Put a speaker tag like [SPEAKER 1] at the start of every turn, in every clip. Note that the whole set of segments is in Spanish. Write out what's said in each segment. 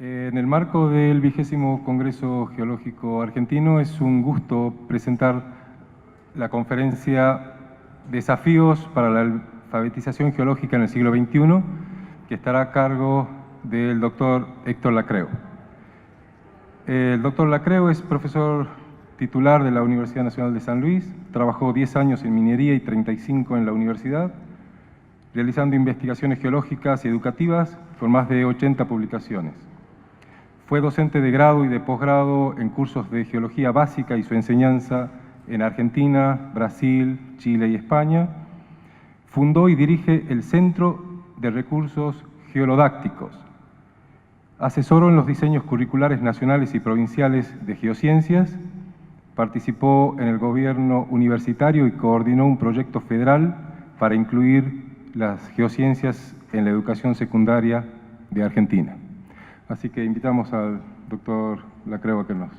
[SPEAKER 1] En el marco del 20º Congreso Geológico Argentino es un gusto presentar la conferencia Desafíos para la alfabetización geológica en el siglo XXI, que estará a cargo del doctor Héctor Lacreu. El doctor Lacreu es profesor titular de la Universidad Nacional de San Luis, trabajó 10 años en minería y 35 en la universidad, realizando investigaciones geológicas y educativas con más de 80 publicaciones. Fue docente de grado y de posgrado en cursos de geología básica y su enseñanza en Argentina, Brasil, Chile y España. Fundó y dirige el Centro de Recursos Geolodácticos. Asesoró en los diseños curriculares nacionales y provinciales de geociencias. Participó en el gobierno universitario y coordinó un proyecto federal para incluir las geociencias en la educación secundaria de Argentina. Así que invitamos al doctor Lacreu a que nos...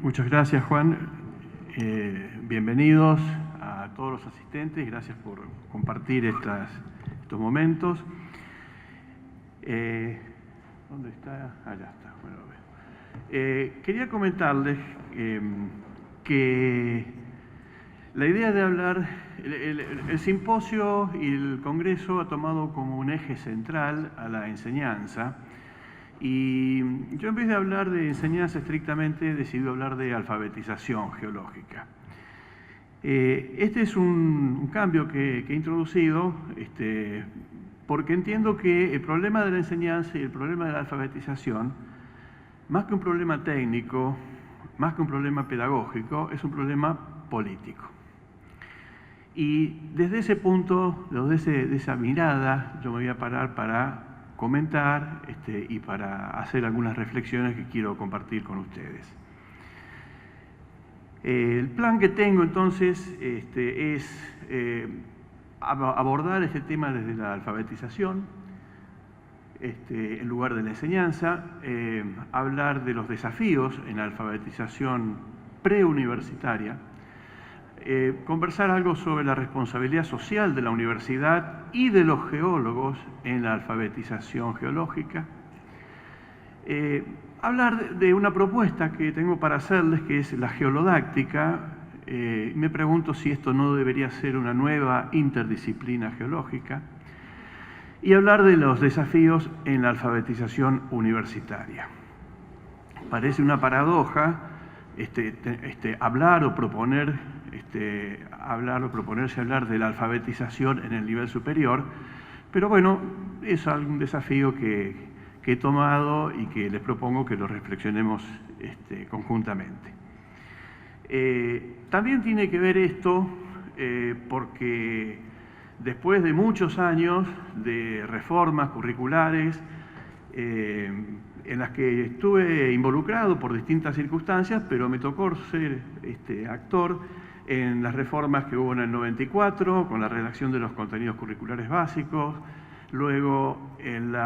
[SPEAKER 2] Muchas gracias, Juan. Bienvenidos a todos los asistentes. Gracias por compartir estos momentos. ¿Dónde está? Allá está. Bueno, quería comentarles que la idea de hablar, el simposio y el congreso ha tomado como un eje central a la enseñanza, y yo, en vez de hablar de enseñanza estrictamente, he decidido hablar de alfabetización geológica. Este es un cambio que he introducido porque entiendo que el problema de la enseñanza y el problema de la alfabetización, más que un problema técnico, más que un problema pedagógico, es un problema político. Y desde ese punto, desde esa mirada, yo me voy a parar para comentar y para hacer algunas reflexiones que quiero compartir con ustedes. El plan que tengo entonces es abordar este tema desde la alfabetización, en lugar de la enseñanza, hablar de los desafíos en la alfabetización preuniversitaria, conversar algo sobre la responsabilidad social de la universidad y de los geólogos en la alfabetización geológica, hablar de una propuesta que tengo para hacerles, que es la geolodáctica. Me pregunto si esto no debería ser una nueva interdisciplina geológica, y hablar de los desafíos en la alfabetización universitaria. Parece una paradoja hablar o proponerse hablar de la alfabetización en el nivel superior, pero bueno, es algún desafío que he tomado y que les propongo que lo reflexionemos conjuntamente. También tiene que ver esto porque después de muchos años de reformas curriculares en las que estuve involucrado por distintas circunstancias, pero me tocó ser actor en las reformas que hubo en el 94, con la redacción de los contenidos curriculares básicos, luego en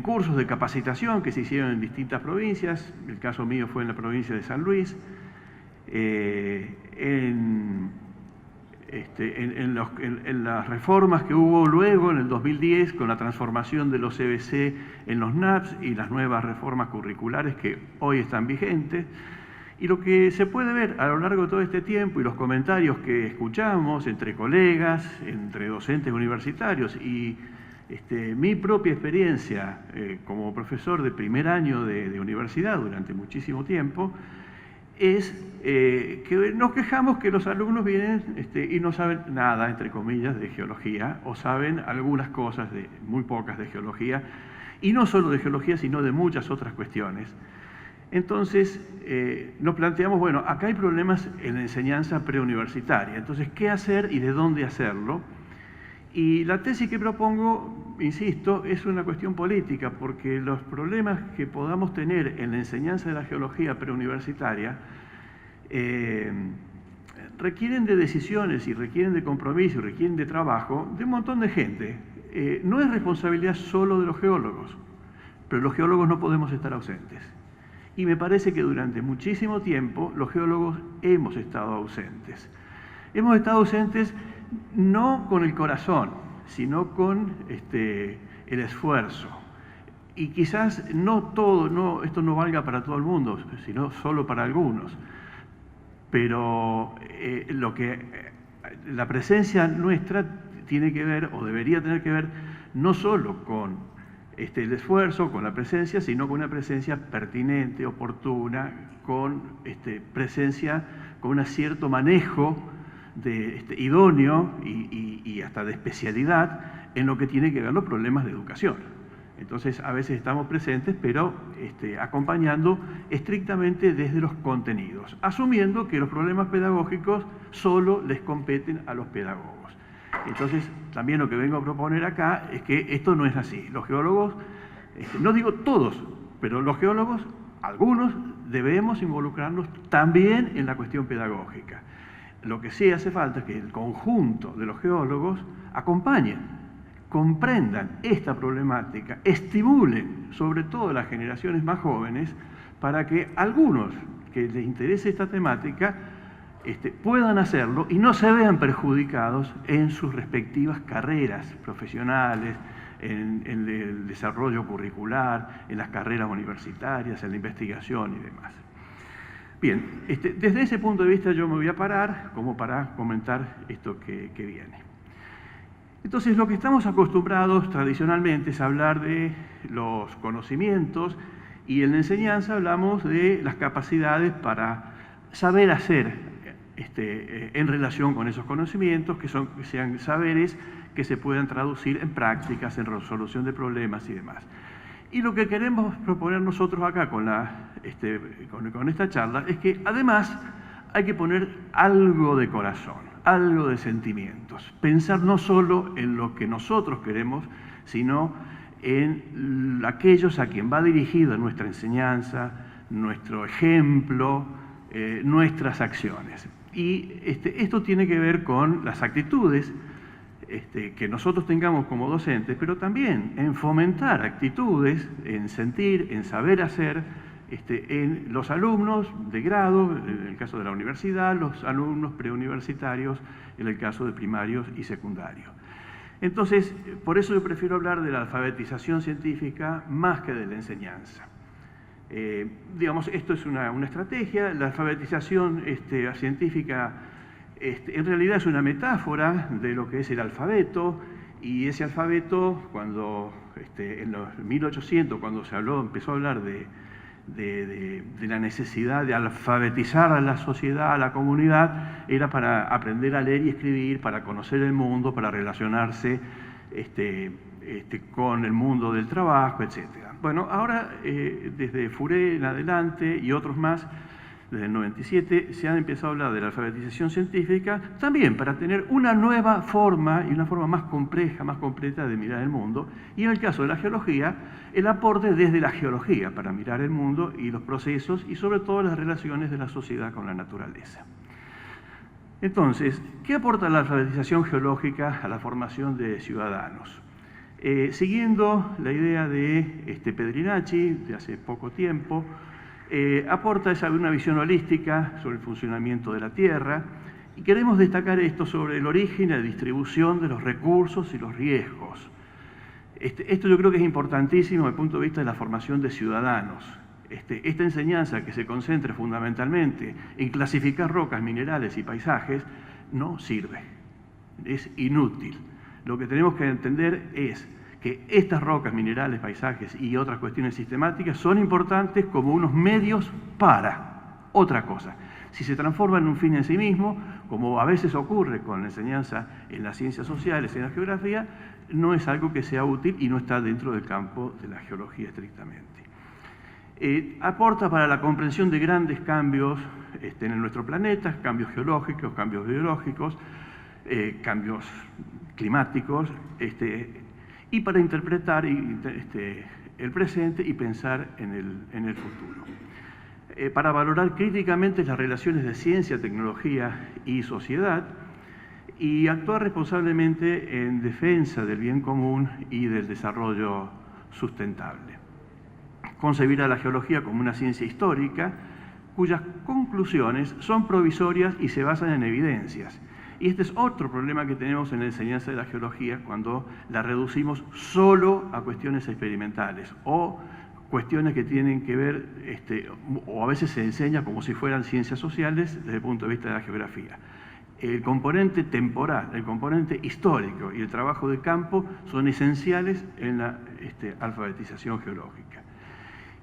[SPEAKER 2] cursos de capacitación que se hicieron en distintas provincias. El caso mío fue en la provincia de San Luis, en las reformas que hubo luego en el 2010 con la transformación de los CBC en los NAPS y las nuevas reformas curriculares que hoy están vigentes. Y lo que se puede ver a lo largo de todo este tiempo y los comentarios que escuchamos entre colegas, entre docentes universitarios y mi propia experiencia como profesor de primer año de universidad durante muchísimo tiempo, es que nos quejamos que los alumnos vienen y no saben nada, entre comillas, de geología, o saben algunas cosas, muy pocas de geología, y no solo de geología, sino de muchas otras cuestiones. Entonces, nos planteamos, bueno, acá hay problemas en la enseñanza preuniversitaria, entonces, ¿qué hacer y de dónde hacerlo? Y la tesis que propongo, insisto, es una cuestión política, porque los problemas que podamos tener en la enseñanza de la geología preuniversitaria requieren de decisiones y requieren de compromiso y requieren de trabajo de un montón de gente. No es responsabilidad solo de los geólogos, pero los geólogos no podemos estar ausentes. Y me parece que durante muchísimo tiempo los geólogos hemos estado ausentes. hemos estado ausentes no con el corazón, sino con el esfuerzo. Y quizás esto no valga para todo el mundo, sino solo para algunos. Pero la presencia nuestra tiene que ver, o debería tener que ver, no solo con el esfuerzo, con la presencia, sino con una presencia pertinente, oportuna, con presencia, con un cierto manejo idóneo y hasta de especialidad en lo que tiene que ver los problemas de educación. Entonces, a veces estamos presentes, pero acompañando estrictamente desde los contenidos, asumiendo que los problemas pedagógicos solo les competen a los pedagogos. Entonces, también lo que vengo a proponer acá es que esto no es así. Los geólogos, no digo todos, pero los geólogos, algunos, debemos involucrarnos también en la cuestión pedagógica. Lo que sí hace falta es que el conjunto de los geólogos acompañen, comprendan esta problemática, estimulen sobre todo las generaciones más jóvenes para que algunos que les interese esta temática puedan hacerlo y no se vean perjudicados en sus respectivas carreras profesionales, en el desarrollo curricular, en las carreras universitarias, en la investigación y demás. Bien, desde ese punto de vista yo me voy a parar como para comentar esto que viene. Entonces, lo que estamos acostumbrados tradicionalmente es hablar de los conocimientos y en la enseñanza hablamos de las capacidades para saber hacer en relación con esos conocimientos, que sean saberes que se puedan traducir en prácticas, en resolución de problemas y demás. Y lo que queremos proponer nosotros acá con esta charla es que además hay que poner algo de corazón, algo de sentimientos. Pensar no solo en lo que nosotros queremos, sino en aquellos a quien va dirigida nuestra enseñanza, nuestro ejemplo, nuestras acciones. Y esto tiene que ver con las actitudes que nosotros tengamos como docentes, pero también en fomentar actitudes, en sentir, en saber hacer, en los alumnos de grado, en el caso de la universidad, los alumnos preuniversitarios, en el caso de primarios y secundarios. Entonces, por eso yo prefiero hablar de la alfabetización científica más que de la enseñanza. Digamos, esto es una estrategia. La alfabetización científica en realidad es una metáfora de lo que es el alfabeto, y ese alfabeto, cuando en los 1800, cuando empezó a hablar de la necesidad de alfabetizar a la sociedad, a la comunidad, era para aprender a leer y escribir, para conocer el mundo, para relacionarse con el mundo del trabajo, etc. Bueno, ahora desde Fourier en adelante y otros más, desde el 97, se han empezado a hablar de la alfabetización científica también para tener una nueva forma y una forma más compleja, más completa de mirar el mundo. Y en el caso de la geología, el aporte desde la geología para mirar el mundo y los procesos y sobre todo las relaciones de la sociedad con la naturaleza. Entonces, ¿qué aporta la alfabetización geológica a la formación de ciudadanos? Siguiendo la idea de Pedrinacci, de hace poco tiempo, aporta una visión holística sobre el funcionamiento de la Tierra, y queremos destacar esto sobre el origen y la distribución de los recursos y los riesgos. Esto yo creo que es importantísimo desde el punto de vista de la formación de ciudadanos. Esta enseñanza que se concentra fundamentalmente en clasificar rocas, minerales y paisajes no sirve, es inútil. Lo que tenemos que entender es que estas rocas, minerales, paisajes y otras cuestiones sistemáticas son importantes como unos medios para otra cosa. Si se transforman en un fin en sí mismo, como a veces ocurre con la enseñanza en las ciencias sociales y en la geografía, no es algo que sea útil y no está dentro del campo de la geología estrictamente. Aporta para la comprensión de grandes cambios en nuestro planeta, cambios geológicos, cambios biológicos, cambios climáticos, y para interpretar el presente y pensar en el futuro. Para valorar críticamente las relaciones de ciencia, tecnología y sociedad, y actuar responsablemente en defensa del bien común y del desarrollo sustentable. Concebir a la geología como una ciencia histórica, cuyas conclusiones son provisorias y se basan en evidencias, Y este es otro problema que tenemos en la enseñanza de la geología cuando la reducimos solo a cuestiones experimentales o cuestiones que tienen que ver, o a veces se enseña como si fueran ciencias sociales desde el punto de vista de la geografía. El componente temporal, el componente histórico y el trabajo de campo son esenciales en la alfabetización geológica.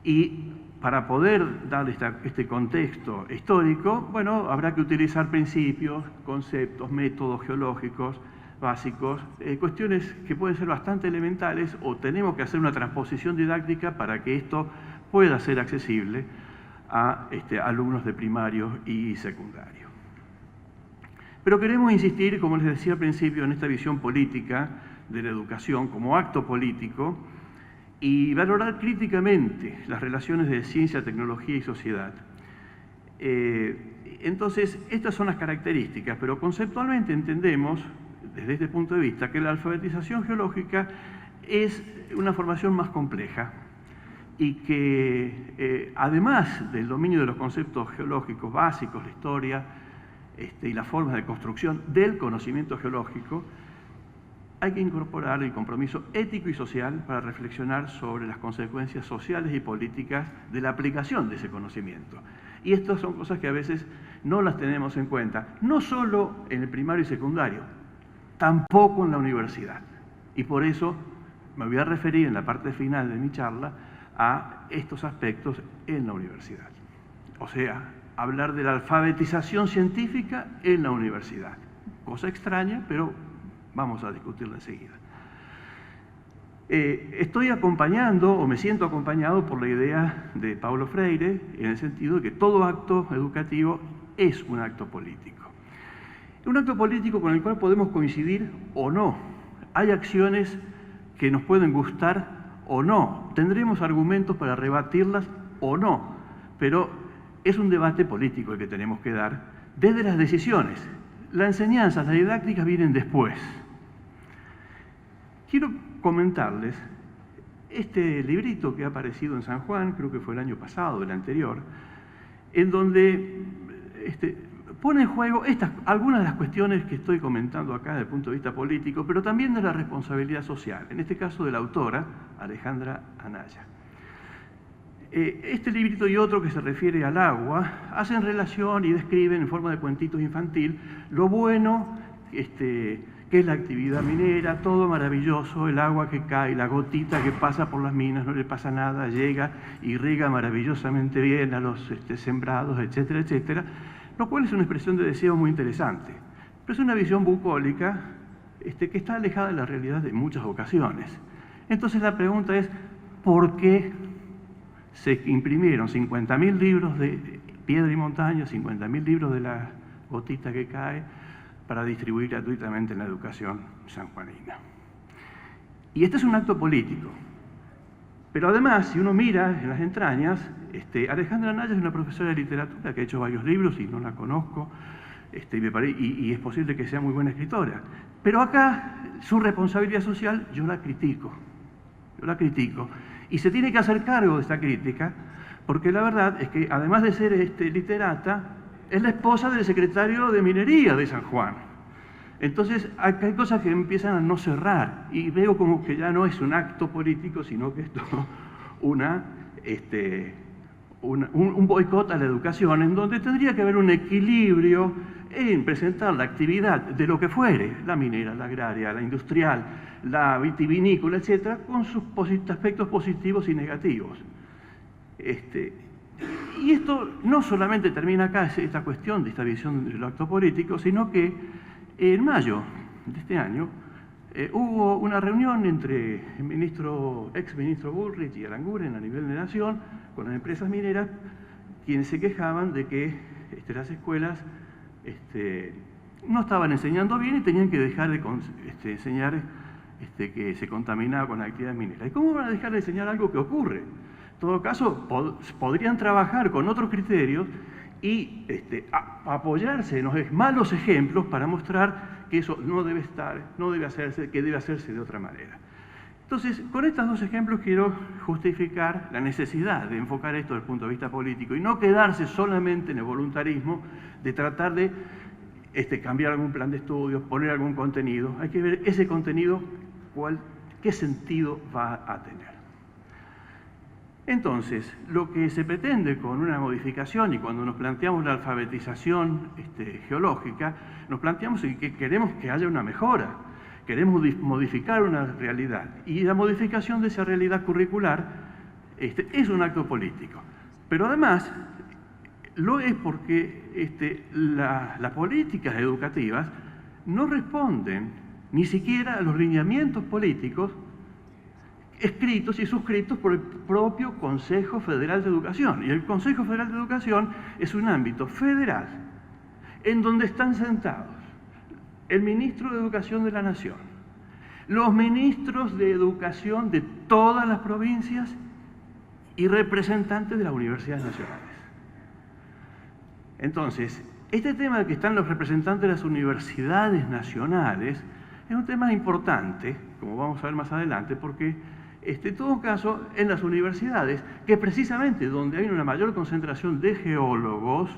[SPEAKER 2] Y para poder dar este contexto histórico, bueno, habrá que utilizar principios, conceptos, métodos geológicos básicos, cuestiones que pueden ser bastante elementales, o tenemos que hacer una transposición didáctica para que esto pueda ser accesible a alumnos de primario y secundario. Pero queremos insistir, como les decía al principio, en esta visión política de la educación como acto político y valorar críticamente las relaciones de ciencia, tecnología y sociedad. Entonces, estas son las características, pero conceptualmente entendemos, desde este punto de vista, que la alfabetización geológica es una formación más compleja y que, además del dominio de los conceptos geológicos básicos, la historia, y las formas de construcción del conocimiento geológico, hay que incorporar el compromiso ético y social para reflexionar sobre las consecuencias sociales y políticas de la aplicación de ese conocimiento. Y estas son cosas que a veces no las tenemos en cuenta, no solo en el primario y secundario, tampoco en la universidad. Y por eso me voy a referir en la parte final de mi charla a estos aspectos en la universidad. O sea, hablar de la alfabetización científica en la universidad. Cosa extraña, pero vamos a discutirla enseguida. Estoy acompañando, o me siento acompañado por la idea de Paulo Freire, en el sentido de que todo acto educativo es un acto político. Un acto político con el cual podemos coincidir o no. Hay acciones que nos pueden gustar o no. Tendremos argumentos para rebatirlas o no. Pero es un debate político el que tenemos que dar desde las decisiones. La enseñanza, las didácticas vienen después. Quiero comentarles este librito que ha aparecido en San Juan, creo que fue el año pasado, el anterior, en donde pone en juego algunas de las cuestiones que estoy comentando acá desde el punto de vista político, pero también de la responsabilidad social, en este caso de la autora, Alejandra Anaya. Este librito y otro que se refiere al agua hacen relación y describen en forma de cuentitos infantil lo bueno que es la actividad minera, todo maravilloso, el agua que cae, la gotita que pasa por las minas, no le pasa nada, llega y riega maravillosamente bien a los sembrados, etcétera, etcétera, lo cual es una expresión de deseo muy interesante. Pero es una visión bucólica que está alejada de la realidad en muchas ocasiones. Entonces la pregunta es, ¿por qué se imprimieron 50.000 libros de Piedra y Montaña, 50.000 libros de la gotita que cae, para distribuir gratuitamente en la educación sanjuanina? Y este es un acto político. Pero además, si uno mira en las entrañas, Alejandra Anaya es una profesora de literatura que ha hecho varios libros y no la conozco, y es posible que sea muy buena escritora. Pero acá, su responsabilidad social, yo la critico. Y se tiene que hacer cargo de esta crítica, porque la verdad es que, además de ser literata, es la esposa del secretario de Minería de San Juan. Entonces, acá hay cosas que empiezan a no cerrar, y veo como que ya no es un acto político, sino que esto un boicot a la educación, en donde tendría que haber un equilibrio en presentar la actividad de lo que fuere, la minera, la agraria, la industrial, la vitivinícola, etcétera, con sus aspectos positivos y negativos. Y esto no solamente termina acá, esta cuestión de esta visión del acto político, sino que en mayo de este año hubo una reunión entre el ex ministro Bullrich y Aranguren a nivel de nación con las empresas mineras, quienes se quejaban de que las escuelas no estaban enseñando bien y tenían que dejar de enseñar que se contaminaba con la actividad minera. ¿Y cómo van a dejar de enseñar algo que ocurre? En todo caso, podrían trabajar con otros criterios y apoyarse en los malos ejemplos para mostrar que eso no debe hacerse, que debe hacerse de otra manera. Entonces, con estos dos ejemplos quiero justificar la necesidad de enfocar esto desde el punto de vista político y no quedarse solamente en el voluntarismo de tratar de cambiar algún plan de estudios, poner algún contenido. Hay que ver ese contenido, qué sentido va a tener. Entonces, lo que se pretende con una modificación, y cuando nos planteamos la alfabetización geológica, nos planteamos que queremos que haya una mejora, queremos modificar una realidad. Y la modificación de esa realidad curricular es un acto político. Pero además, lo es porque las políticas educativas no responden ni siquiera a los lineamientos políticos escritos y suscritos por el propio Consejo Federal de Educación. Y el Consejo Federal de Educación es un ámbito federal en donde están sentados el ministro de Educación de la Nación, los ministros de Educación de todas las provincias y representantes de las universidades nacionales. Entonces, este tema de que están los representantes de las universidades nacionales es un tema importante, como vamos a ver más adelante, porque en todo caso, en las universidades, que precisamente donde hay una mayor concentración de geólogos,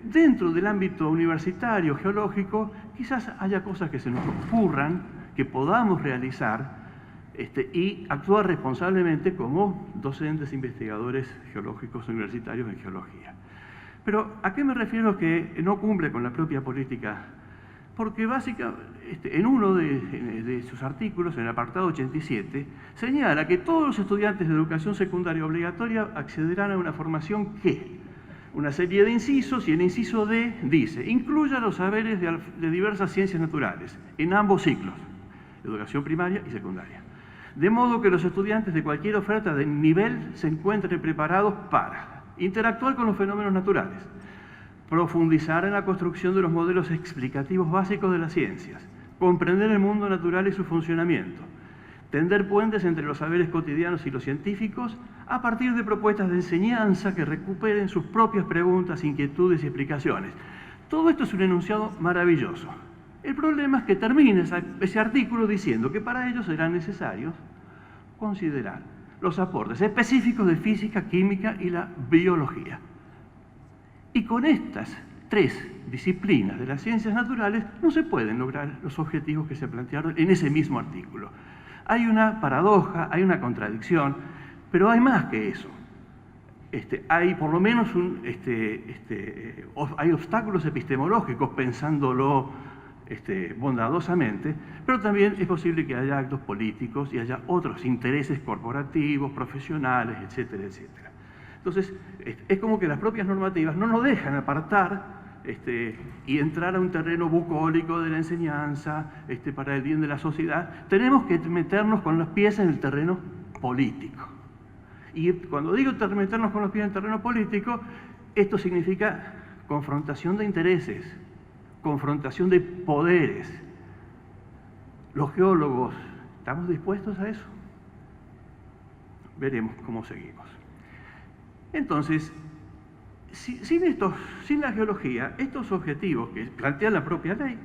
[SPEAKER 2] dentro del ámbito universitario, geológico, quizás haya cosas que se nos ocurran, que podamos realizar y actuar responsablemente como docentes investigadores geológicos universitarios en geología. Pero, ¿a qué me refiero que no cumple con la propia política? Porque básicamente, en uno de sus artículos, en el apartado 87, señala que todos los estudiantes de educación secundaria obligatoria accederán a una formación que, una serie de incisos, y el inciso D dice, incluya los saberes de diversas ciencias naturales, en ambos ciclos, educación primaria y secundaria. De modo que los estudiantes de cualquier oferta de nivel se encuentren preparados para interactuar con los fenómenos naturales, profundizar en la construcción de los modelos explicativos básicos de las ciencias, comprender el mundo natural y su funcionamiento, tender puentes entre los saberes cotidianos y los científicos a partir de propuestas de enseñanza que recuperen sus propias preguntas, inquietudes y explicaciones. Todo esto es un enunciado maravilloso. El problema es que termina ese artículo diciendo que para ello será necesario considerar los aportes específicos de física, química y la biología. Y con estas tres disciplinas de las ciencias naturales no se pueden lograr los objetivos que se plantearon en ese mismo artículo. Hay una paradoja, hay una contradicción, pero hay más que eso. Hay por lo menos hay obstáculos epistemológicos, pensándolo bondadosamente, pero también es posible que haya actos políticos y haya otros intereses corporativos, profesionales, etcétera, etcétera. Entonces, es como que las propias normativas no nos dejan apartar y entrar a un terreno bucólico de la enseñanza para el bien de la sociedad. Tenemos que meternos con los pies en el terreno político. Y cuando digo meternos con los pies en el terreno político, esto significa confrontación de intereses, confrontación de poderes. Los geólogos, ¿estamos dispuestos a eso? Veremos cómo seguimos. Entonces, sin la geología, estos objetivos que plantea la propia ley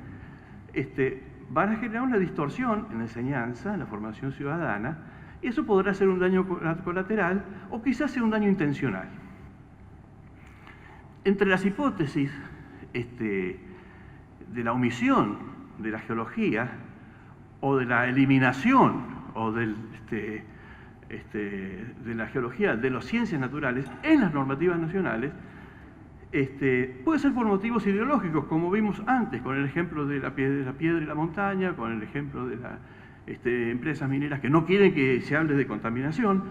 [SPEAKER 2] van a generar una distorsión en la enseñanza, en la formación ciudadana, y eso podrá ser un daño colateral o quizás sea un daño intencional. Entre las hipótesis de la omisión de la geología o de la eliminación o de la geología de las ciencias naturales en las normativas nacionales, puede ser por motivos ideológicos, como vimos antes, con el ejemplo de la piedra y la montaña, con el ejemplo de las empresas mineras que no quieren que se hable de contaminación.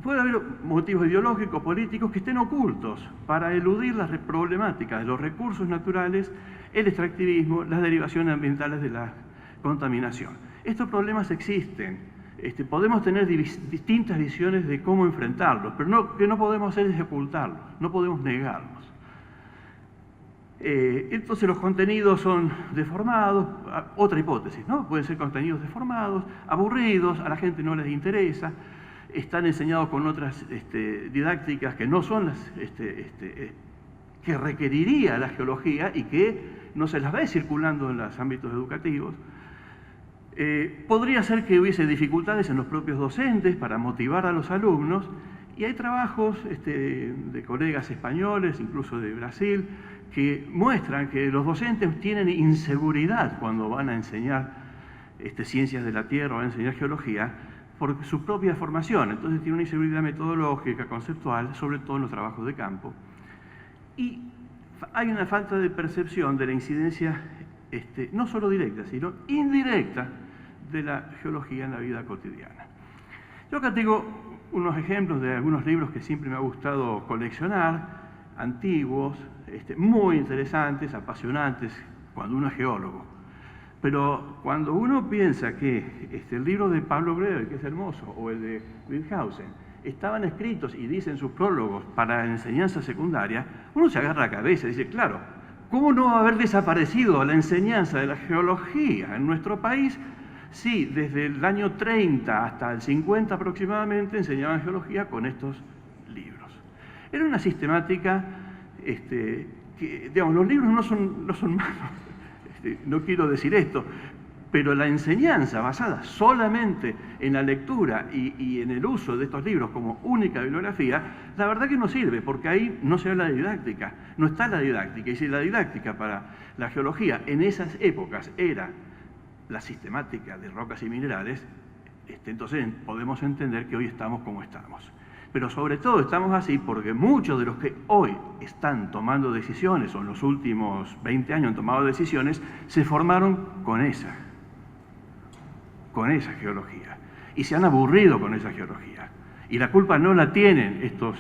[SPEAKER 2] Puede haber motivos ideológicos, políticos, que estén ocultos para eludir las problemáticas de los recursos naturales, el extractivismo, las derivaciones ambientales de la contaminación. Estos problemas existen. Podemos tener distintas visiones de cómo enfrentarlos, pero lo que no podemos hacer es ocultarlos, no podemos negarlos. Entonces los contenidos son deformados, otra hipótesis, ¿no? Pueden ser contenidos deformados, aburridos, a la gente no les interesa, están enseñados con otras didácticas que no son las que requeriría la geología y que no se las ve circulando en los ámbitos educativos. Podría ser que hubiese dificultades en los propios docentes para motivar a los alumnos, y hay trabajos de colegas españoles, incluso de Brasil, que muestran que los docentes tienen inseguridad cuando van a enseñar ciencias de la Tierra o a enseñar geología por su propia formación. Entonces tiene una inseguridad metodológica, conceptual, sobre todo en los trabajos de campo. Y hay una falta de percepción de la incidencia no solo directa, sino indirecta de la geología en la vida cotidiana. Yo acá tengo unos ejemplos de algunos libros que siempre me ha gustado coleccionar, antiguos, muy interesantes, apasionantes, cuando uno es geólogo. Pero cuando uno piensa que el libro de Pablo Greve, que es hermoso, o el de Wildhausen, estaban escritos y dicen sus prólogos para enseñanza secundaria, uno se agarra la cabeza y dice, claro, ¿cómo no va a haber desaparecido la enseñanza de la geología en nuestro país si desde el año 30 hasta el 50 aproximadamente enseñaban geología con estos libros? Era una sistemática que, digamos, los libros no son malos, no quiero decir esto, pero la enseñanza basada solamente en la lectura y en el uso de estos libros como única bibliografía, la verdad que no sirve, porque ahí no se habla de didáctica, no está la didáctica. Y si la didáctica para la geología en esas épocas era la sistemática de rocas y minerales, entonces podemos entender que hoy estamos como estamos. Pero sobre todo estamos así porque muchos de los que hoy están tomando decisiones, o en los últimos 20 años han tomado decisiones, se formaron con esa geología. Y se han aburrido con esa geología. Y la culpa no la tienen estos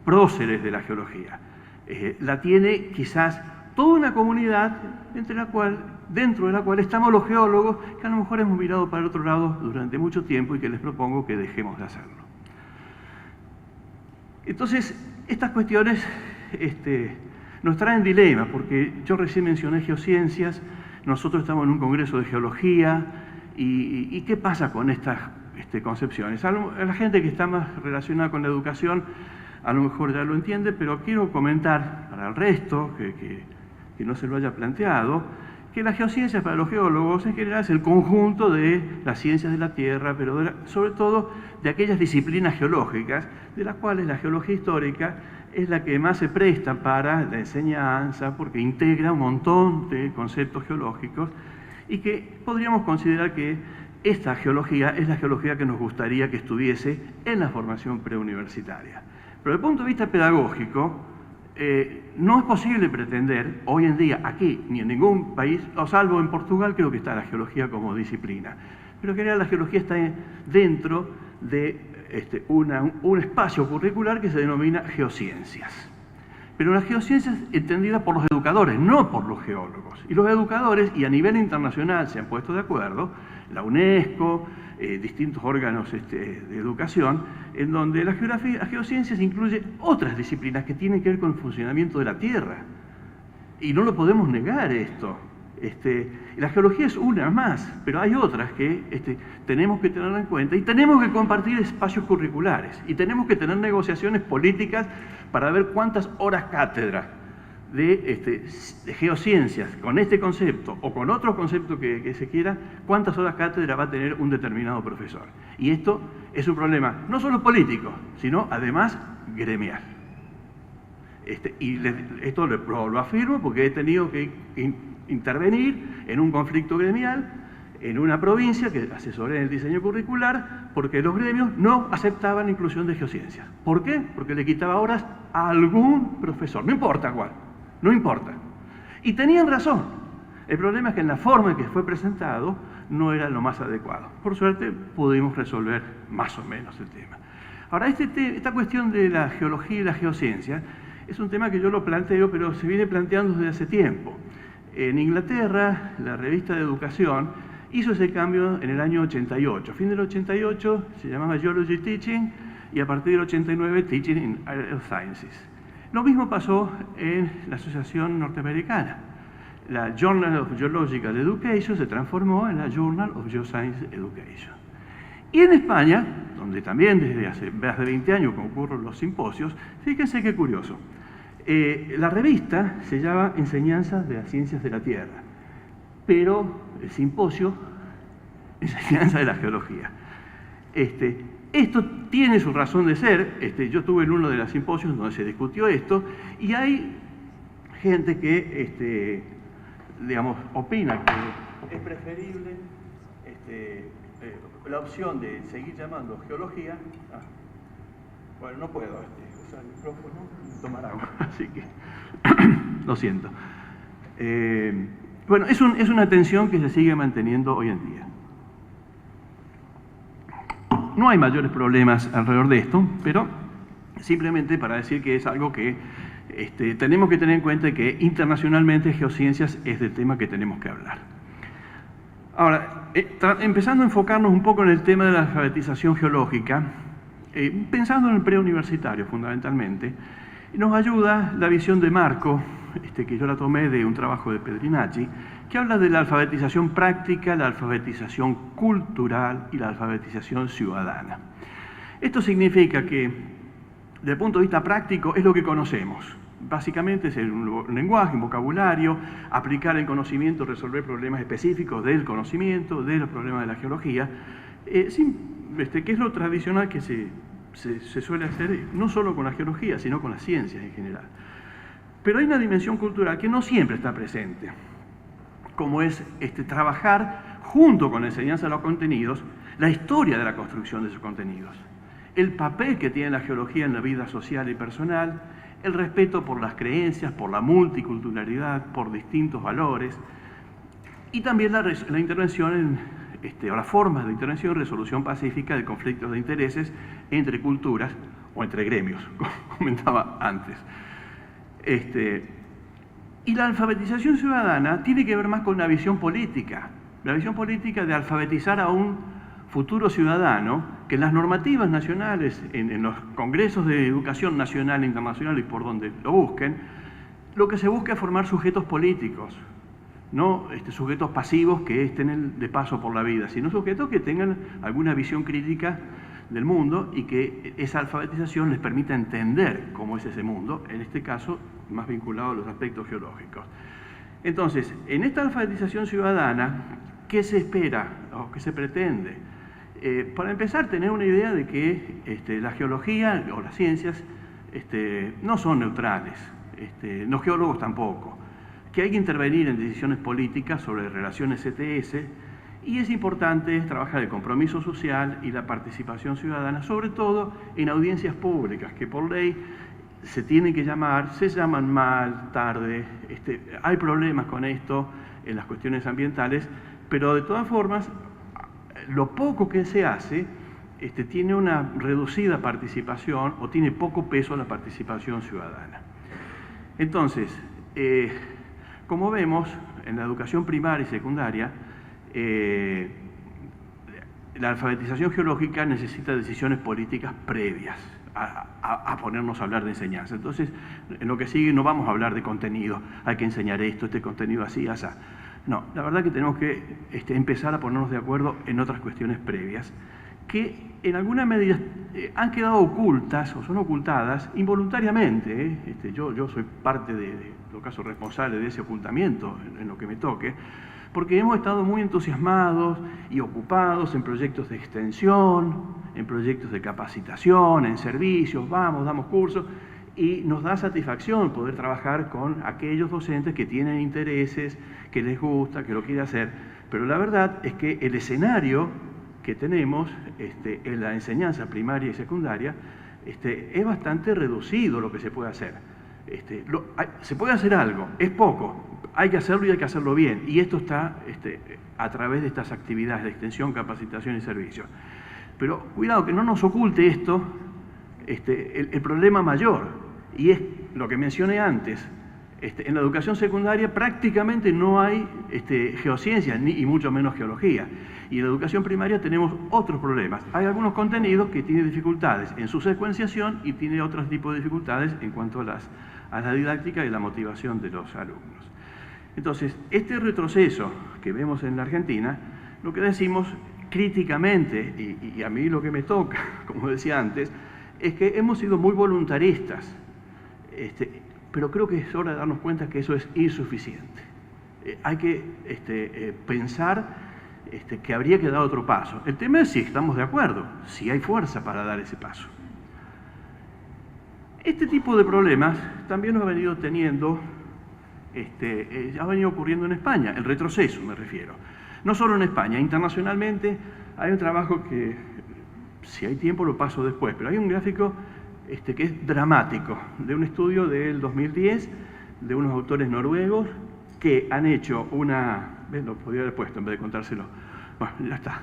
[SPEAKER 2] próceres de la geología. La tiene quizás toda una comunidad dentro de la cual estamos los geólogos, que a lo mejor hemos mirado para el otro lado durante mucho tiempo y que les propongo que dejemos de hacerlo. Entonces, estas cuestiones nos traen dilemas, porque yo recién mencioné geociencias, nosotros estamos en un congreso de geología, y ¿qué pasa con estas concepciones? A la gente que está más relacionada con la educación, a lo mejor ya lo entiende, pero quiero comentar para el resto, que no se lo haya planteado, que las geociencias para los geólogos en general es el conjunto de las ciencias de la Tierra, pero sobre todo de aquellas disciplinas geológicas, de las cuales la geología histórica es la que más se presta para la enseñanza, porque integra un montón de conceptos geológicos, y que podríamos considerar que esta geología es la geología que nos gustaría que estuviese en la formación preuniversitaria. Pero desde el punto de vista pedagógico, no es posible pretender hoy en día aquí, ni en ningún país, o salvo en Portugal creo que está la geología como disciplina, pero en general la geología está dentro de un espacio curricular que se denomina geociencias. Pero las geociencias entendidas por los educadores, no por los geólogos. Y los educadores, y a nivel internacional se han puesto de acuerdo, la UNESCO, distintos órganos de educación, en donde las geociencias incluye otras disciplinas que tienen que ver con el funcionamiento de la Tierra. Y no lo podemos negar esto. La geología es una más, pero hay otras que tenemos que tener en cuenta y tenemos que compartir espacios curriculares y tenemos que tener negociaciones políticas para ver cuántas horas cátedra de geociencias con este concepto o con otro concepto que se quiera, cuántas horas cátedra va a tener un determinado profesor. Y esto es un problema no solo político, sino además gremial. Esto lo afirmo porque he tenido que intervenir en un conflicto gremial en una provincia que asesoré el diseño curricular porque los gremios no aceptaban la inclusión de geociencias. ¿Por qué? Porque le quitaba horas a algún profesor, no importa cuál, no importa. Y tenían razón. El problema es que en la forma en que fue presentado no era lo más adecuado. Por suerte pudimos resolver más o menos el tema. Ahora, esta cuestión de la geología y la geociencia es un tema que yo lo planteo, pero se viene planteando desde hace tiempo. En Inglaterra, la revista de educación hizo ese cambio en el año 88. A fin del 88 se llamaba Geology Teaching y a partir del 89 Teaching in Earth Sciences. Lo mismo pasó en la asociación norteamericana. La Journal of Geological Education se transformó en la Journal of Geoscience Education. Y en España, donde también desde hace más de 20 años concurren los simposios, fíjense qué curioso. La revista se llama Enseñanzas de las Ciencias de la Tierra, pero el simposio, Enseñanza de la Geología. Esto tiene su razón de ser. Yo estuve en uno de los simposios donde se discutió esto, y hay gente que, digamos, opina que es preferible la opción de seguir llamando geología. Bueno, no puedo usar el micrófono y tomar agua, así que lo siento. Bueno, es una tensión que se sigue manteniendo hoy en día. No hay mayores problemas alrededor de esto, pero simplemente para decir que es algo que tenemos que tener en cuenta, que internacionalmente geociencias es del tema que tenemos que hablar. Ahora, empezando a enfocarnos un poco en el tema de la alfabetización geológica, pensando en el preuniversitario fundamentalmente, nos ayuda la visión de Marco, que yo la tomé de un trabajo de Pedrinacci, que habla de la alfabetización práctica, la alfabetización cultural y la alfabetización ciudadana. Esto significa que, desde el punto de vista práctico, es lo que conocemos. Básicamente es un lenguaje, un vocabulario, aplicar el conocimiento, resolver problemas específicos del conocimiento, de los problemas de la geología, que es lo tradicional que se suele hacer, no solo con la geología, sino con las ciencias en general. Pero hay una dimensión cultural que no siempre está presente, como es trabajar junto con la enseñanza de los contenidos, la historia de la construcción de esos contenidos, el papel que tiene la geología en la vida social y personal, el respeto por las creencias, por la multiculturalidad, por distintos valores, y también la intervención o las formas de intervención y resolución pacífica de conflictos de intereses entre culturas o entre gremios, como comentaba antes. Y la alfabetización ciudadana tiene que ver más con la visión política de alfabetizar a un futuro ciudadano que en las normativas nacionales, en los congresos de educación nacional e internacional y por donde lo busquen, lo que se busca es formar sujetos políticos, no sujetos pasivos que estén de paso por la vida, sino sujetos que tengan alguna visión crítica del mundo y que esa alfabetización les permita entender cómo es ese mundo, en este caso más vinculado a los aspectos geológicos. Entonces, en esta alfabetización ciudadana, ¿qué se espera o qué se pretende? Para empezar, tener una idea de que la geología o las ciencias no son neutrales, los geólogos tampoco, que hay que intervenir en decisiones políticas sobre relaciones CTS, y es importante trabajar el compromiso social y la participación ciudadana, sobre todo en audiencias públicas, que por ley se tienen que llamar, se llaman mal, tarde, hay problemas con esto en las cuestiones ambientales, pero de todas formas, lo poco que se hace tiene una reducida participación o tiene poco peso la participación ciudadana. Entonces, como vemos, en la educación primaria y secundaria, la alfabetización geológica necesita decisiones políticas previas a ponernos a hablar de enseñanza. Entonces, en lo que sigue no vamos a hablar de contenido, hay que enseñar esto, este contenido así, así. No, la verdad que tenemos que empezar a ponernos de acuerdo en otras cuestiones previas que en alguna medida han quedado ocultas o son ocultadas involuntariamente. Yo soy parte de, en todo caso, responsable de ese ocultamiento en lo que me toque, porque hemos estado muy entusiasmados y ocupados en proyectos de extensión, en proyectos de capacitación, en servicios, damos cursos, y nos da satisfacción poder trabajar con aquellos docentes que tienen intereses, que les gusta, que lo quieren hacer. Pero la verdad es que el escenario que tenemos en la enseñanza primaria y secundaria es bastante reducido lo que se puede hacer. Se puede hacer algo, es poco, hay que hacerlo y hay que hacerlo bien. Y esto está a través de estas actividades de extensión, capacitación y servicios. Pero cuidado que no nos oculte esto, el problema mayor, y es lo que mencioné antes. En la educación secundaria prácticamente no hay geociencias, y mucho menos geología. Y en la educación primaria tenemos otros problemas. Hay algunos contenidos que tienen dificultades en su secuenciación y tiene otros tipos de dificultades en cuanto a la didáctica y la motivación de los alumnos. Entonces, este retroceso que vemos en la Argentina, lo que decimos críticamente, y a mí lo que me toca, como decía antes, es que hemos sido muy voluntaristas, pero creo que es hora de darnos cuenta que eso es insuficiente. Hay que pensar que habría que dar otro paso. El tema es si estamos de acuerdo, si hay fuerza para dar ese paso. Este tipo de problemas también nos ha venido teniendo ha venido ocurriendo en España, el retroceso me refiero. No solo en España, internacionalmente hay un trabajo que, si hay tiempo lo paso después, pero hay un gráfico que es dramático, de un estudio del 2010 de unos autores noruegos que han hecho una... ¿Ves? Lo podría haber puesto en vez de contárselo. Bueno, ya está.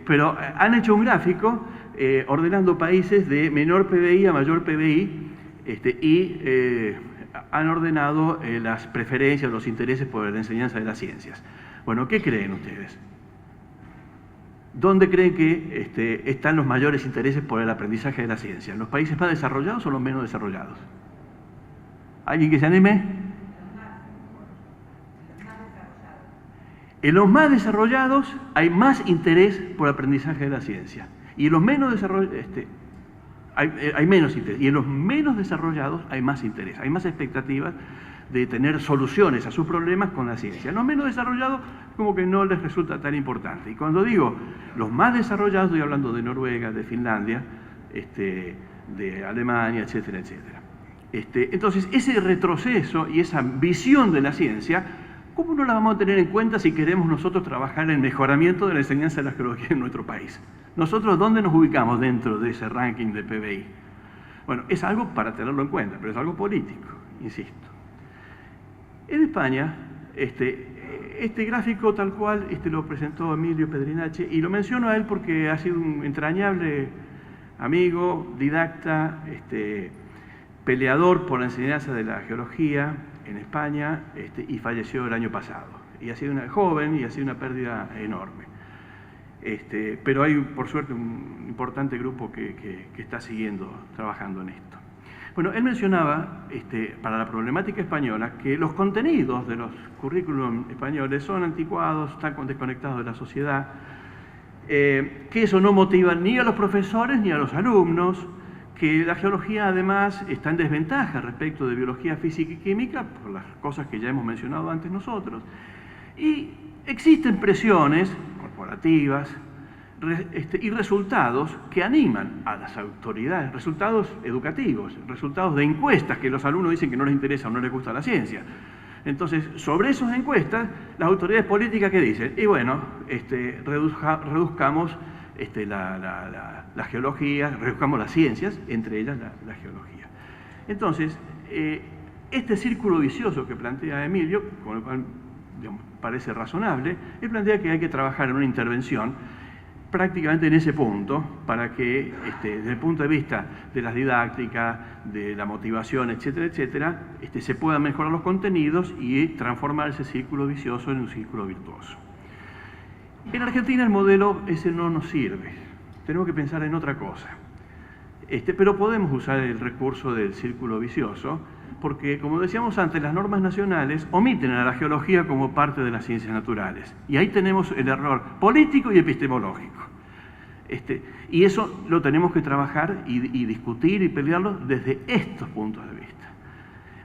[SPEAKER 2] Pero han hecho un gráfico ordenando países de menor PBI a mayor PBI han ordenado las preferencias, los intereses por la enseñanza de las ciencias. Bueno, ¿qué creen ustedes? ¿Dónde creen que están los mayores intereses por el aprendizaje de la ciencia? ¿En los países más desarrollados o los menos desarrollados? ¿Alguien que se anime? En los más desarrollados hay más interés por el aprendizaje de la ciencia. Y en los menos desarrollados hay menos interés. Y en los menos desarrollados hay más interés. Hay más expectativas de tener soluciones a sus problemas con la ciencia. En los menos desarrollados como que no les resulta tan importante. Y cuando digo los más desarrollados, estoy hablando de Noruega, de Finlandia, de Alemania, etcétera, etcétera. Entonces, ese retroceso y esa visión de la ciencia, ¿cómo no la vamos a tener en cuenta si queremos nosotros trabajar en el mejoramiento de la enseñanza de la geología en nuestro país? ¿Nosotros dónde nos ubicamos dentro de ese ranking de PBI? Bueno, es algo para tenerlo en cuenta, pero es algo político, insisto. En España, este gráfico tal cual lo presentó Emilio Pedrinache, y lo menciono a él porque ha sido un entrañable amigo, didacta, peleador por la enseñanza de la geología en España, y falleció el año pasado. Y ha sido una joven y ha sido una pérdida enorme. Pero hay, por suerte, un importante grupo que está siguiendo, trabajando en esto. Bueno, él mencionaba, para la problemática española, que los contenidos de los currículum españoles son anticuados, están desconectados de la sociedad, que eso no motiva ni a los profesores ni a los alumnos, que la geología además está en desventaja respecto de biología, física y química, por las cosas que ya hemos mencionado antes nosotros, y existen presiones corporativas y resultados que animan a las autoridades, resultados educativos, resultados de encuestas que los alumnos dicen que no les interesa o no les gusta la ciencia. Entonces, sobre esas encuestas, las autoridades políticas, ¿qué dicen? Y bueno, reduzcamos la geología, reduzcamos las ciencias, entre ellas la geología. Entonces, este círculo vicioso que plantea Emilio, con el cual parece razonable, él plantea que hay que trabajar en una intervención prácticamente en ese punto, para que desde el punto de vista de las didácticas, de la motivación, etcétera, etcétera, se puedan mejorar los contenidos y transformar ese círculo vicioso en un círculo virtuoso. En Argentina el modelo ese no nos sirve, tenemos que pensar en otra cosa. Pero podemos usar el recurso del círculo vicioso, porque, como decíamos antes, las normas nacionales omiten a la geología como parte de las ciencias naturales. Y ahí tenemos el error político y epistemológico. Y eso lo tenemos que trabajar y discutir y pelearlo desde estos puntos de vista.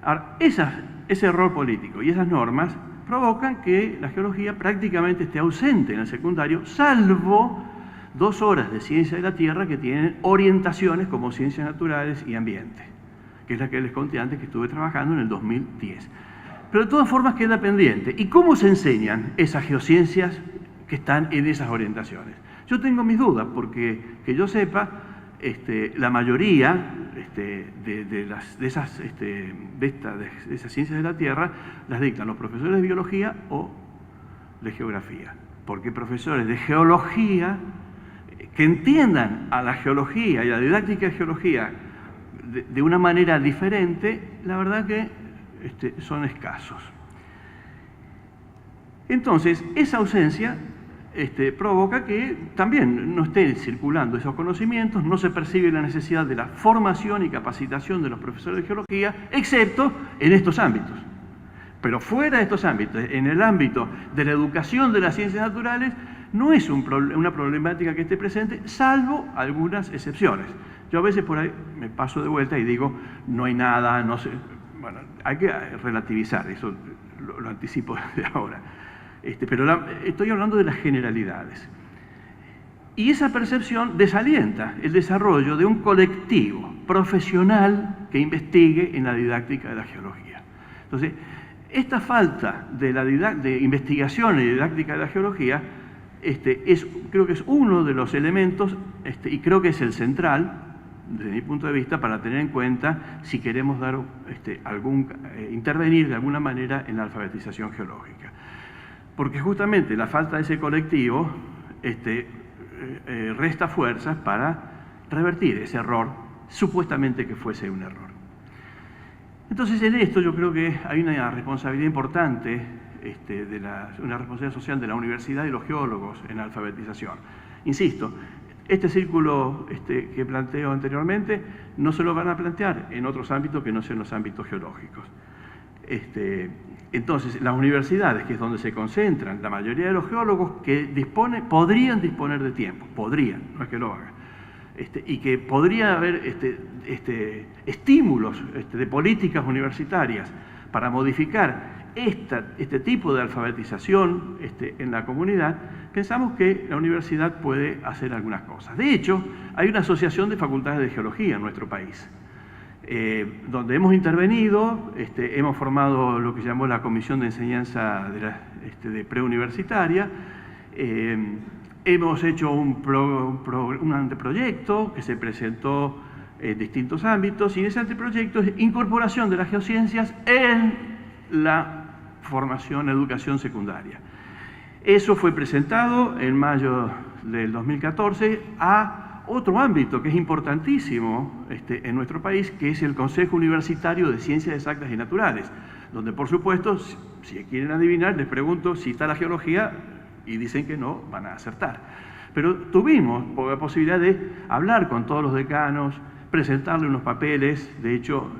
[SPEAKER 2] Ahora, ese error político y esas normas provocan que la geología prácticamente esté ausente en el secundario, salvo 2 horas de ciencia de la Tierra que tienen orientaciones como ciencias naturales y ambiente, que es la que les conté antes que estuve trabajando en el 2010. Pero de todas formas queda pendiente. ¿Y cómo se enseñan esas geociencias que están en esas orientaciones? Yo tengo mis dudas, porque que yo sepa, la mayoría de esas ciencias de la Tierra las dictan los profesores de biología o de geografía. Porque profesores de geología que entiendan a la geología y a la didáctica de geología de una manera diferente, la verdad que son escasos. Entonces, esa ausencia provoca que también no estén circulando esos conocimientos, no se percibe la necesidad de la formación y capacitación de los profesores de geología, excepto en estos ámbitos. Pero fuera de estos ámbitos, en el ámbito de la educación de las ciencias naturales, no es una problemática que esté presente, salvo algunas excepciones. Yo a veces por ahí me paso de vuelta y digo, no hay nada, no sé. Bueno, hay que relativizar, eso lo anticipo desde ahora. Pero estoy hablando de las generalidades. Y esa percepción desalienta el desarrollo de un colectivo profesional que investigue en la didáctica de la geología. Entonces, esta falta de investigación y didáctica de la geología creo que es uno de los elementos, y creo que es el central, desde mi punto de vista, para tener en cuenta si queremos dar intervenir de alguna manera en la alfabetización geológica. Porque justamente la falta de ese colectivo resta fuerzas para revertir ese error, supuestamente que fuese un error. Entonces, en esto yo creo que hay una responsabilidad importante, una responsabilidad social de la universidad y los geólogos en la alfabetización. Insisto, este círculo que planteo anteriormente no se lo van a plantear en otros ámbitos que no sean los ámbitos geológicos. Entonces, las universidades, que es donde se concentran la mayoría de los geólogos, que podrían disponer de tiempo, podrían, no es que lo hagan, y que podría haber estímulos de políticas universitarias para modificar este tipo de alfabetización en la comunidad, pensamos que la universidad puede hacer algunas cosas. De hecho, hay una asociación de facultades de geología en nuestro país, donde hemos intervenido, hemos formado lo que llamó la Comisión de Enseñanza de Preuniversitaria, hemos hecho un anteproyecto que se presentó en distintos ámbitos, y ese anteproyecto es incorporación de las geociencias en la formación, educación secundaria. Eso fue presentado en mayo del 2014 a otro ámbito que es importantísimo en nuestro país, que es el Consejo Universitario de Ciencias Exactas y Naturales, donde, por supuesto, si quieren adivinar, les pregunto si está la geología, y dicen que no, van a acertar. Pero tuvimos la posibilidad de hablar con todos los decanos, presentarle unos papeles. De hecho,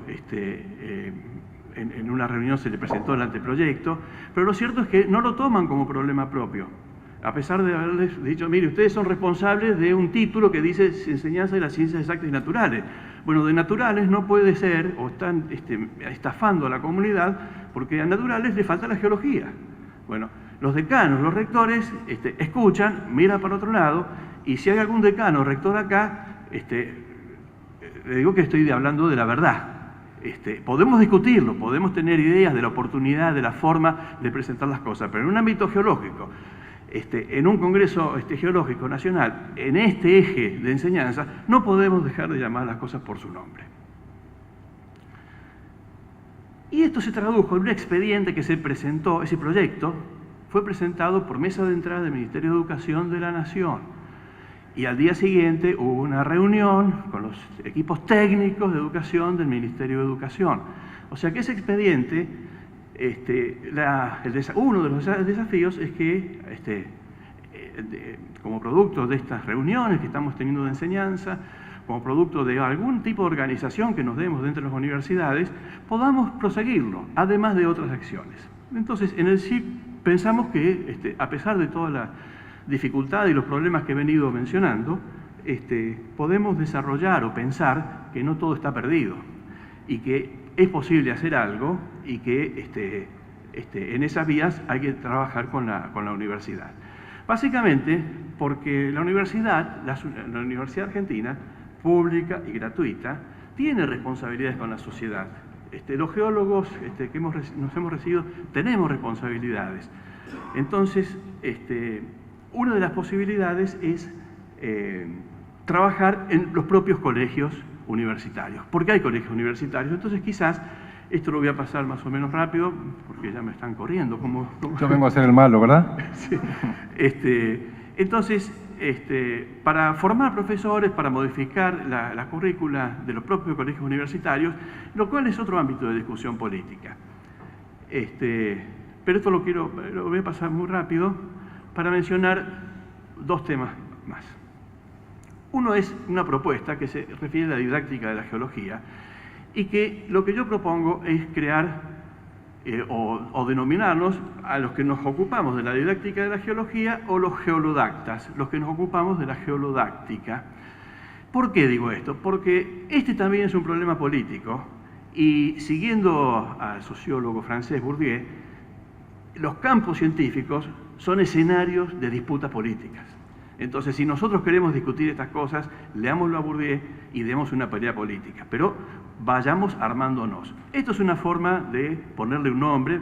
[SPEAKER 2] en una reunión se le presentó el anteproyecto, pero lo cierto es que no lo toman como problema propio, a pesar de haberles dicho: mire, ustedes son responsables de un título que dice Enseñanza de las Ciencias Exactas y Naturales. Bueno, de naturales no puede ser, o están estafando a la comunidad, porque a naturales le falta la geología. Bueno, los decanos, los rectores, escuchan, miran para otro lado, y si hay algún decano o rector acá, le digo que estoy hablando de la verdad. Podemos discutirlo, podemos tener ideas de la oportunidad, de la forma de presentar las cosas, pero en un ámbito geológico, en un congreso geológico nacional, en este eje de enseñanza, no podemos dejar de llamar las cosas por su nombre. Y esto se tradujo en un expediente que se presentó. Ese proyecto fue presentado por mesa de entrada del Ministerio de Educación de la Nación. Y al día siguiente hubo una reunión con los equipos técnicos de educación del Ministerio de Educación. O sea que ese expediente, uno de los desafíos es que, como producto de estas reuniones que estamos teniendo de enseñanza, como producto de algún tipo de organización que nos demos dentro de las universidades, podamos proseguirlo, además de otras acciones. Entonces, en el CIC pensamos que, a pesar de toda la dificultad y los problemas que he venido mencionando, podemos desarrollar o pensar que no todo está perdido y que es posible hacer algo, y que en esas vías hay que trabajar con la universidad. Básicamente porque la universidad argentina, pública y gratuita, tiene responsabilidades con la sociedad. Los geólogos que nos hemos recibido tenemos responsabilidades. Entonces, una de las posibilidades es trabajar en los propios colegios universitarios, porque hay colegios universitarios. Entonces, quizás, esto lo voy a pasar más o menos rápido, porque ya me están corriendo.
[SPEAKER 1] Yo vengo a ser el malo, ¿verdad?
[SPEAKER 2] Sí. Entonces, para formar profesores, para modificar la currícula de los propios colegios universitarios, lo cual es otro ámbito de discusión política. Pero esto lo voy a pasar muy rápido para mencionar dos temas más. Uno es una propuesta que se refiere a la didáctica de la geología, y que lo que yo propongo es crear o denominarnos a los que nos ocupamos de la didáctica de la geología, o los geolodactas, los que nos ocupamos de la geolodáctica. ¿Por qué digo esto? Porque también es un problema político, y siguiendo al sociólogo francés Bourdieu, los campos científicos son escenarios de disputas políticas. Entonces, si nosotros queremos discutir estas cosas, leámoslo a Bourdieu y demos una pelea política. Pero vayamos armándonos. Esto es una forma de ponerle un nombre,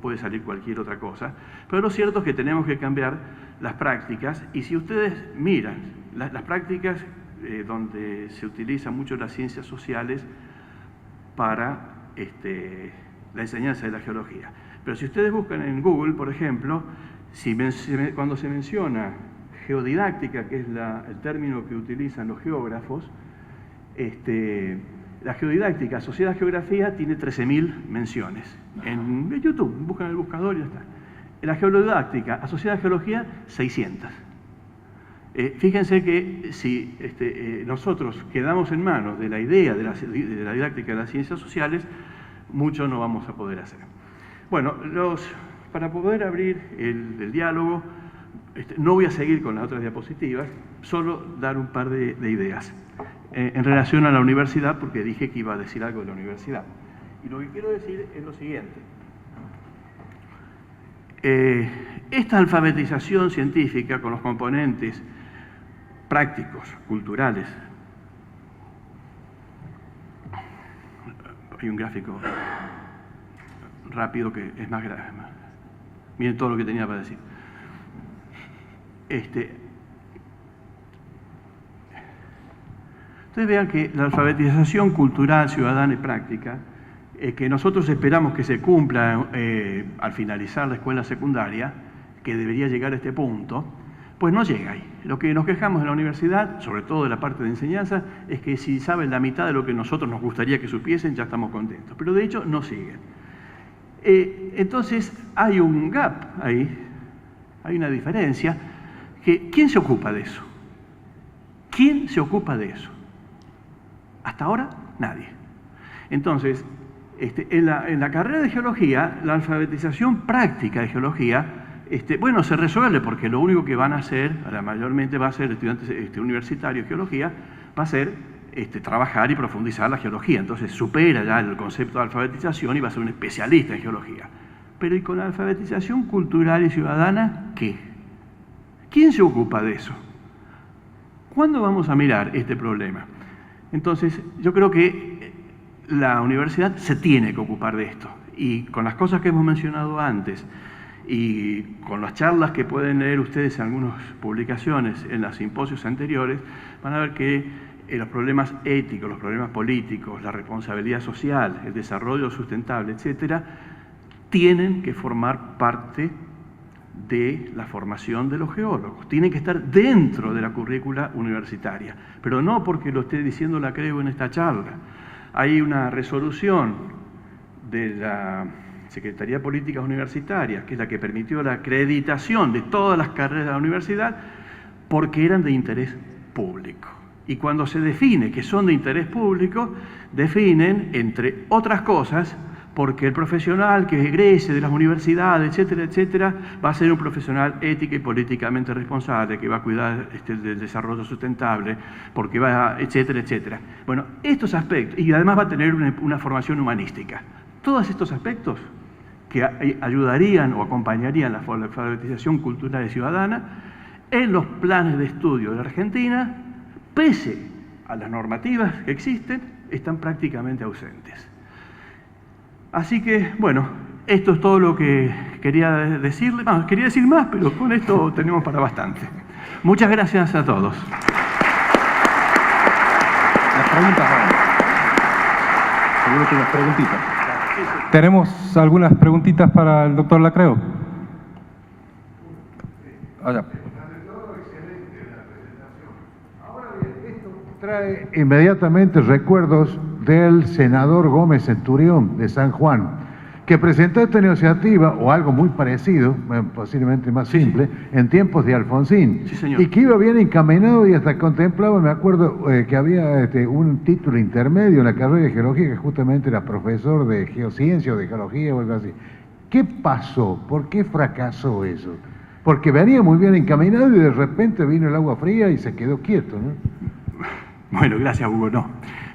[SPEAKER 2] puede salir cualquier otra cosa, pero lo cierto es que tenemos que cambiar las prácticas, y si ustedes miran las prácticas donde se utilizan mucho las ciencias sociales para la enseñanza de la geología. Pero si ustedes buscan en Google, por ejemplo, cuando se menciona geodidáctica, que es el término que utilizan los geógrafos, la geodidáctica asociada a geografía tiene 13.000 menciones. En YouTube, buscan el buscador y ya está. La geodidáctica asociada a geología, 600. Fíjense que si nosotros quedamos en manos de la idea de la didáctica de las ciencias sociales, mucho no vamos a poder hacer. Bueno, para poder abrir el diálogo, no voy a seguir con las otras diapositivas, solo dar un par de ideas en relación a la universidad, porque dije que iba a decir algo de la universidad. Y lo que quiero decir es lo siguiente. Esta alfabetización científica con los componentes prácticos, culturales. Hay un gráfico rápido que es más grave. Miren todo lo que tenía para decir. Ustedes vean que la alfabetización cultural, ciudadana y práctica, que nosotros esperamos que se cumpla al finalizar la escuela secundaria, que debería llegar a este punto, pues no llega ahí. Lo que nos quejamos en la universidad, sobre todo de la parte de enseñanza, es que si saben la mitad de lo que nosotros nos gustaría que supiesen, ya estamos contentos. Pero de hecho no siguen. Entonces hay un gap ahí, hay una diferencia, que ¿quién se ocupa de eso? ¿Quién se ocupa de eso? Hasta ahora, nadie. Entonces, en la carrera de geología, la alfabetización práctica de geología, bueno, se resuelve porque lo único que van a hacer, mayormente va a ser estudiantes universitarios de geología, va a ser trabajar y profundizar la geología. Entonces supera ya el concepto de alfabetización y va a ser un especialista en geología. Pero ¿y con la alfabetización cultural y ciudadana qué? ¿Quién se ocupa de eso? ¿Cuándo vamos a mirar este problema? Entonces, yo creo que la universidad se tiene que ocupar de esto. Y con las cosas que hemos mencionado antes, y con las charlas que pueden leer ustedes en algunas publicaciones en los simposios anteriores, van a ver que los problemas éticos, los problemas políticos, la responsabilidad social, el desarrollo sustentable, etcétera, tienen que formar parte de la formación de los geólogos. Tienen que estar dentro de la currícula universitaria, pero no porque lo esté diciendo la CREU en esta charla. Hay una resolución de la Secretaría de Políticas Universitarias, que es la que permitió la acreditación de todas las carreras de la universidad, porque eran de interés público. Y cuando se define que son de interés público, definen, entre otras cosas, porque el profesional que egrese de las universidades, etcétera, etcétera, va a ser un profesional ético y políticamente responsable, que va a cuidar del desarrollo sustentable, porque va, etcétera, etcétera. Bueno, estos aspectos, y además va a tener una formación humanística. Todos estos aspectos que ayudarían o acompañarían la alfabetización cultural y ciudadana, en los planes de estudio de la Argentina, pese a las normativas que existen, están prácticamente ausentes. Así que, bueno, esto es todo lo que quería decirle. No, quería decir más, pero con esto tenemos para bastante. Muchas gracias a todos.
[SPEAKER 1] Las preguntas, seguro que las preguntitas. ¿Tenemos algunas preguntitas para el doctor Lacreu? Allá.
[SPEAKER 3] Trae inmediatamente recuerdos del senador Gómez Centurión de San Juan, que presentó esta iniciativa, o algo muy parecido, posiblemente más simple, en tiempos de Alfonsín.
[SPEAKER 2] Sí, señor.
[SPEAKER 3] Y que iba bien encaminado y hasta contemplaba, me acuerdo, que había un título intermedio en la carrera de geología, que justamente era profesor de geociencia o de geología o algo así. ¿Qué pasó? ¿Por qué fracasó eso? Porque venía muy bien encaminado y de repente vino el agua fría y se quedó quieto, ¿no?
[SPEAKER 2] Bueno, gracias, Hugo. No.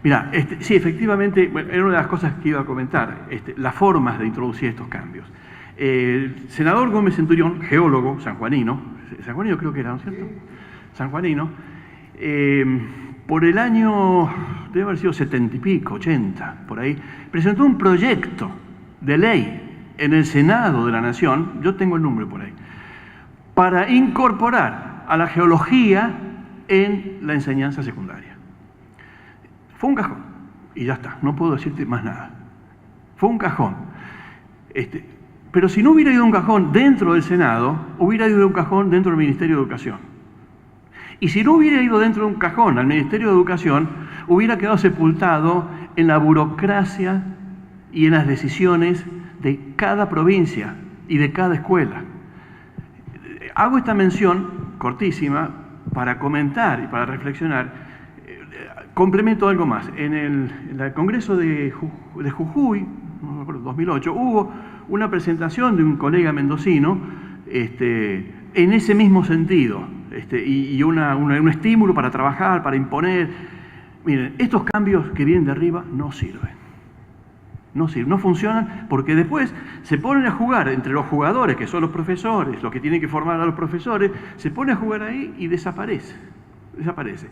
[SPEAKER 2] Mira, sí, efectivamente, bueno, era una de las cosas que iba a comentar, las formas de introducir estos cambios. El senador Gómez Centurión, geólogo sanjuanino creo que era, ¿no es cierto? Sanjuanino, por el año, debe haber sido 70 y pico, 80, por ahí, presentó un proyecto de ley en el Senado de la Nación, yo tengo el número por ahí, para incorporar a la geología en la enseñanza secundaria. Fue un cajón, y ya está, no puedo decirte más nada. Fue un cajón. Pero si no hubiera ido un cajón dentro del Senado, hubiera ido un cajón dentro del Ministerio de Educación. Y si no hubiera ido dentro de un cajón al Ministerio de Educación, hubiera quedado sepultado en la burocracia y en las decisiones de cada provincia y de cada escuela. Hago esta mención cortísima para comentar y para reflexionar. Complemento algo más. En el Congreso de Jujuy, no me acuerdo, 2008, hubo una presentación de un colega mendocino en ese mismo sentido. Y un estímulo para trabajar, para imponer. Miren, estos cambios que vienen de arriba no sirven. No sirven, no funcionan, porque después se ponen a jugar entre los jugadores, que son los profesores, los que tienen que formar a los profesores, se pone a jugar ahí y desaparece. Desaparece.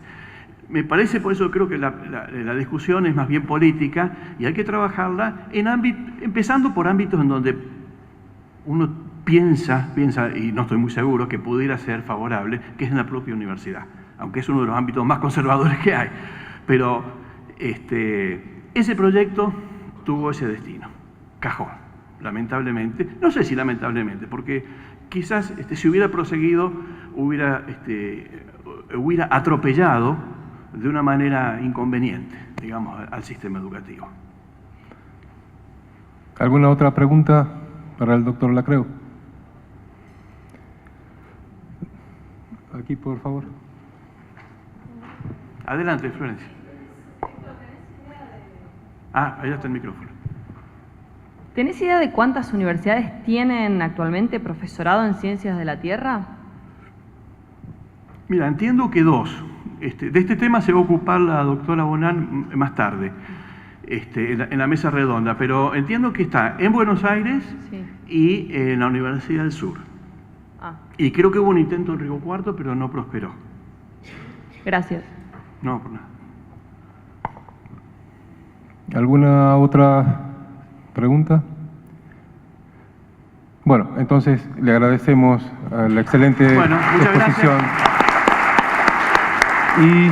[SPEAKER 2] Me parece, por eso creo que la discusión es más bien política y hay que trabajarla empezando por ámbitos en donde uno piensa, y no estoy muy seguro, que pudiera ser favorable, que es en la propia universidad, aunque es uno de los ámbitos más conservadores que hay. Pero ese proyecto tuvo ese destino, cajón, lamentablemente. No sé si lamentablemente, porque quizás si hubiera proseguido, hubiera atropellado de una manera inconveniente, digamos, al sistema educativo.
[SPEAKER 1] ¿Alguna otra pregunta para el doctor Lacreu? Aquí, por favor.
[SPEAKER 2] Adelante, Florencia. Ahí está el micrófono.
[SPEAKER 4] ¿Tenés idea de cuántas universidades tienen actualmente profesorado en Ciencias de la Tierra?
[SPEAKER 2] Mira, entiendo que 2. De este tema se va a ocupar la doctora Bonán más tarde, en la mesa redonda, pero entiendo que está en Buenos Aires
[SPEAKER 4] Sí.
[SPEAKER 2] y en la Universidad del Sur. Y creo que hubo un intento en Río Cuarto, pero no prosperó.
[SPEAKER 4] Gracias.
[SPEAKER 2] No, por nada.
[SPEAKER 1] ¿Alguna otra pregunta? Bueno, entonces le agradecemos la excelente
[SPEAKER 2] Bueno, muchas
[SPEAKER 1] exposición.
[SPEAKER 2] gracias.
[SPEAKER 1] Y